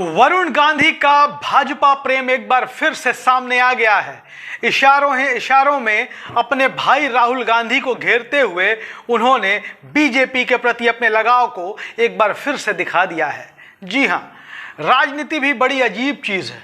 वरुण गांधी का भाजपा प्रेम एक बार फिर से सामने आ गया है। इशारों में अपने भाई राहुल गांधी को घेरते हुए उन्होंने बीजेपी के प्रति अपने लगाव को एक बार फिर से दिखा दिया है। जी हां, राजनीति भी बड़ी अजीब चीज है।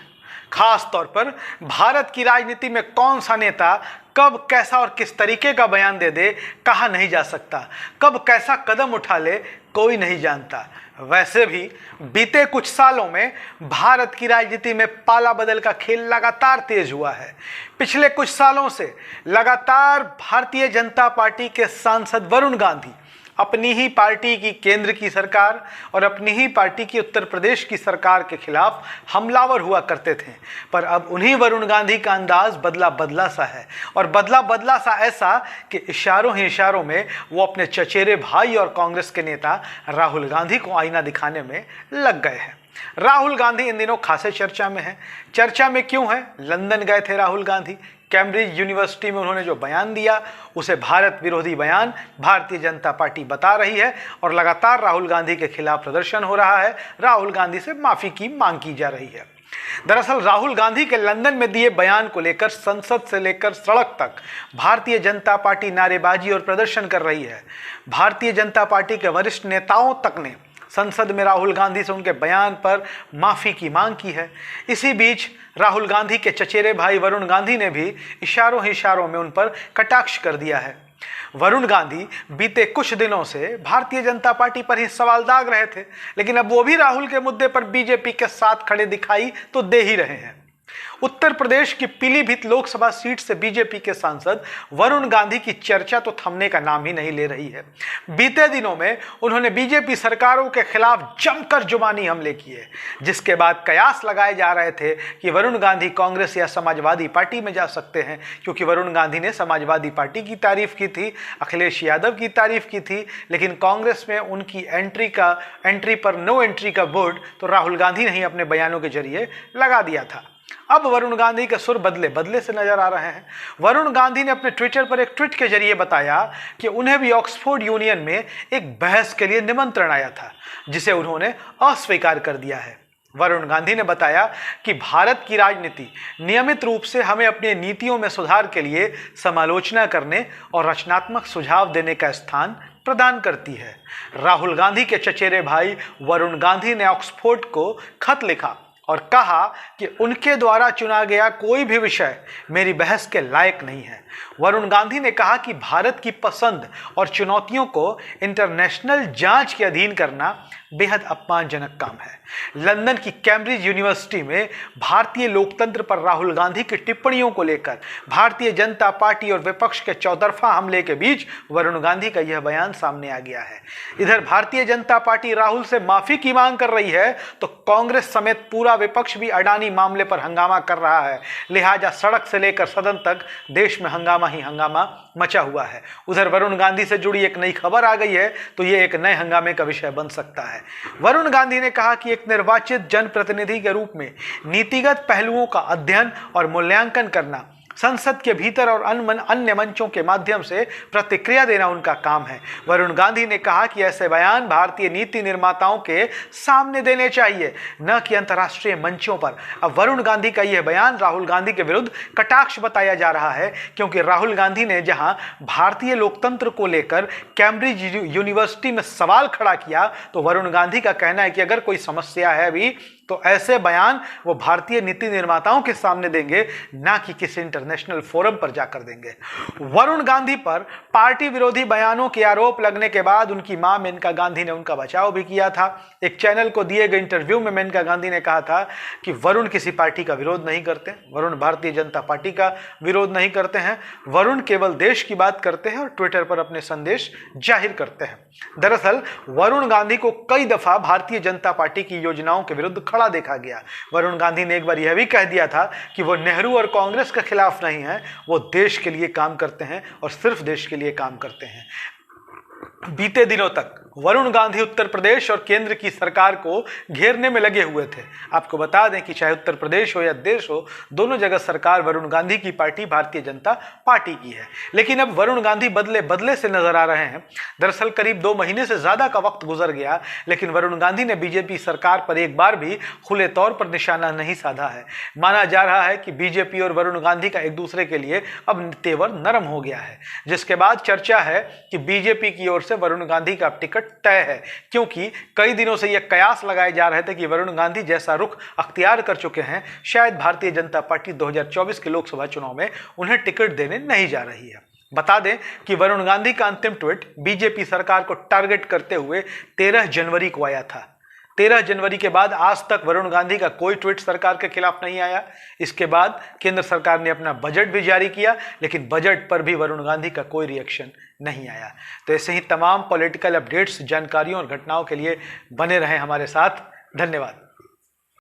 खास तौर पर भारत की राजनीति में कौन सा नेता कब कैसा और किस तरीके का बयान दे दे कहा नहीं जा सकता, कब कैसा कदम उठा ले कोई नहीं जानता। वैसे भी बीते कुछ सालों में भारत की राजनीति में पाला बदल का खेल लगातार तेज हुआ है। पिछले कुछ सालों से लगातार भारतीय जनता पार्टी के सांसद वरुण गांधी अपनी ही पार्टी की केंद्र की सरकार और अपनी ही पार्टी की उत्तर प्रदेश की सरकार के खिलाफ हमलावर हुआ करते थे। पर अब उन्हीं वरुण गांधी का अंदाज बदला बदला सा है, और बदला बदला सा ऐसा कि इशारों ही इशारों में वो अपने चचेरे भाई और कांग्रेस के नेता राहुल गांधी को आईना दिखाने में लग गए हैं। राहुल गांधी इन दिनों खासे चर्चा में है। चर्चा में क्यों है? लंदन गए थे राहुल गांधी। कैम्ब्रिज यूनिवर्सिटी में उन्होंने जो बयान दिया उसे भारत विरोधी बयान भारतीय जनता पार्टी बता रही है, और लगातार राहुल गांधी के खिलाफ प्रदर्शन हो रहा है। राहुल गांधी से माफी की मांग की जा रही है। दरअसल राहुल गांधी के लंदन में दिए बयान को लेकर संसद से लेकर सड़क तक भारतीय जनता पार्टी नारेबाजी और प्रदर्शन कर रही है। भारतीय जनता पार्टी के वरिष्ठ नेताओं तक ने संसद में राहुल गांधी से उनके बयान पर माफी की मांग की है। इसी बीच राहुल गांधी के चचेरे भाई वरुण गांधी ने भी इशारों ही इशारों में उन पर कटाक्ष कर दिया है। वरुण गांधी बीते कुछ दिनों से भारतीय जनता पार्टी पर ही सवाल दाग रहे थे, लेकिन अब वो भी राहुल के मुद्दे पर बीजेपी के साथ खड़े दिखाई तो दे ही रहे हैं। उत्तर प्रदेश की पीलीभीत लोकसभा सीट से बीजेपी के सांसद वरुण गांधी की चर्चा तो थमने का नाम ही नहीं ले रही है। बीते दिनों में उन्होंने बीजेपी सरकारों के खिलाफ जमकर जुबानी हमले किए, जिसके बाद कयास लगाए जा रहे थे कि वरुण गांधी कांग्रेस या समाजवादी पार्टी में जा सकते हैं, क्योंकि वरुण गांधी ने समाजवादी पार्टी की तारीफ की थी, अखिलेश यादव की तारीफ की थी, लेकिन कांग्रेस में उनकी एंट्री पर नो एंट्री का बोर्ड तो राहुल गांधी ने ही अपने बयानों के जरिए लगा दिया था। अब वरुण गांधी के सुर बदले बदले से नजर आ रहे हैं। वरुण गांधी ने अपने ट्विटर पर एक ट्वीट के जरिए बताया कि उन्हें भी ऑक्सफोर्ड यूनियन में एक बहस के लिए निमंत्रण आया था, जिसे उन्होंने अस्वीकार कर दिया है। वरुण गांधी ने बताया कि भारत की राजनीति नियमित रूप से हमें अपनी नीतियों में सुधार के लिए समालोचना करने और रचनात्मक सुझाव देने का स्थान प्रदान करती है। राहुल गांधी के चचेरे भाई वरुण गांधी ने ऑक्सफोर्ड को खत लिखा और कहा कि उनके द्वारा चुना गया कोई भी विषय मेरी बहस के लायक नहीं है। वरुण गांधी ने कहा कि भारत की पसंद और चुनौतियों को इंटरनेशनल जांच के अधीन करना बेहद अपमानजनक काम है। लंदन की कैम्ब्रिज यूनिवर्सिटी में भारतीय लोकतंत्र पर राहुल गांधी की टिप्पणियों को लेकर भारतीय जनता पार्टी और विपक्ष के चौतरफा हमले के बीच वरुण गांधी का यह बयान सामने आ गया है। इधर भारतीय जनता पार्टी राहुल से माफी की मांग कर रही है, तो कांग्रेस समेत पूरा विपक्ष भी अडानी मामले पर हंगामा कर रहा है। लिहाजा सड़क से लेकर सदन तक देश में हंगामा ही हंगामा मचा हुआ है। उधर वरुण गांधी से जुड़ी एक नई खबर आ गई है, तो यह एक नए हंगामे का विषय बन सकता है। वरुण गांधी ने कहा कि एक निर्वाचित जनप्रतिनिधि के रूप में नीतिगत पहलुओं का अध्ययन और मूल्यांकन करना, संसद के भीतर और अन्य मंचों के माध्यम से प्रतिक्रिया देना उनका काम है। वरुण गांधी ने कहा कि ऐसे बयान भारतीय नीति निर्माताओं के सामने देने चाहिए, न कि अंतर्राष्ट्रीय मंचों पर। अब वरुण गांधी का यह बयान राहुल गांधी के विरुद्ध कटाक्ष बताया जा रहा है, क्योंकि राहुल गांधी ने जहां भारतीय लोकतंत्र को लेकर कैम्ब्रिज यूनिवर्सिटी में सवाल खड़ा किया, तो वरुण गांधी का कहना है कि अगर कोई समस्या है भी तो ऐसे बयान वो भारतीय नीति निर्माताओं के सामने देंगे, ना कि किसी इंटरनेशनल फोरम पर जाकर देंगे। वरुण गांधी पर पार्टी विरोधी बयानों के आरोप लगने के बाद उनकी मां मेनका गांधी ने उनका बचाव भी किया था। एक चैनल को दिए गए इंटरव्यू में मेनका गांधी ने कहा था कि वरुण किसी पार्टी का विरोध नहीं करते, वरुण भारतीय जनता पार्टी का विरोध नहीं करते हैं, वरुण केवल देश की बात करते हैं और ट्विटर पर अपने संदेश जाहिर करते हैं। दरअसल वरुण गांधी को कई दफा भारतीय जनता पार्टी की योजनाओं के विरुद्ध खड़ा देखा गया। वरुण गांधी ने एक बार यह भी कह दिया था कि वो नेहरू और कांग्रेस के खिलाफ नहीं है, वो देश के लिए काम करते हैं और सिर्फ देश के लिए काम करते हैं। बीते दिनों तक वरुण गांधी उत्तर प्रदेश और केंद्र की सरकार को घेरने में लगे हुए थे। आपको बता दें कि चाहे उत्तर प्रदेश हो या देश हो, दोनों जगह सरकार वरुण गांधी की पार्टी भारतीय जनता पार्टी की है। लेकिन अब वरुण गांधी बदले बदले से नजर आ रहे हैं। दरअसल करीब 2 महीने से ज्यादा का वक्त गुजर गया, लेकिन वरुण गांधी ने बीजेपी सरकार पर एक बार भी खुले तौर पर निशाना नहीं साधा है। माना जा रहा है कि बीजेपी और वरुण गांधी का एक दूसरे के लिए अब तेवर नरम हो गया है, जिसके बाद चर्चा है कि बीजेपी की ओर से वरुण गांधी का टिकट तय है, क्योंकि कई दिनों से यह कयास लगाए जा रहे थे कि वरुण गांधी जैसा रुख अख्तियार कर चुके हैं, शायद भारतीय जनता पार्टी 2024 के लोकसभा चुनाव में उन्हें टिकट देने नहीं जा रही है। बता दें कि वरुण गांधी का अंतिम ट्वीट बीजेपी सरकार को टारगेट करते हुए 13 जनवरी को आया था। 13 जनवरी के बाद आज तक वरुण गांधी का कोई ट्वीट सरकार के खिलाफ नहीं आया। इसके बाद केंद्र सरकार ने अपना बजट भी जारी किया, लेकिन बजट पर भी वरुण गांधी का कोई रिएक्शन नहीं आया। तो ऐसे ही तमाम पॉलिटिकल अपडेट्स, जानकारियों और घटनाओं के लिए बने रहें हमारे साथ। धन्यवाद।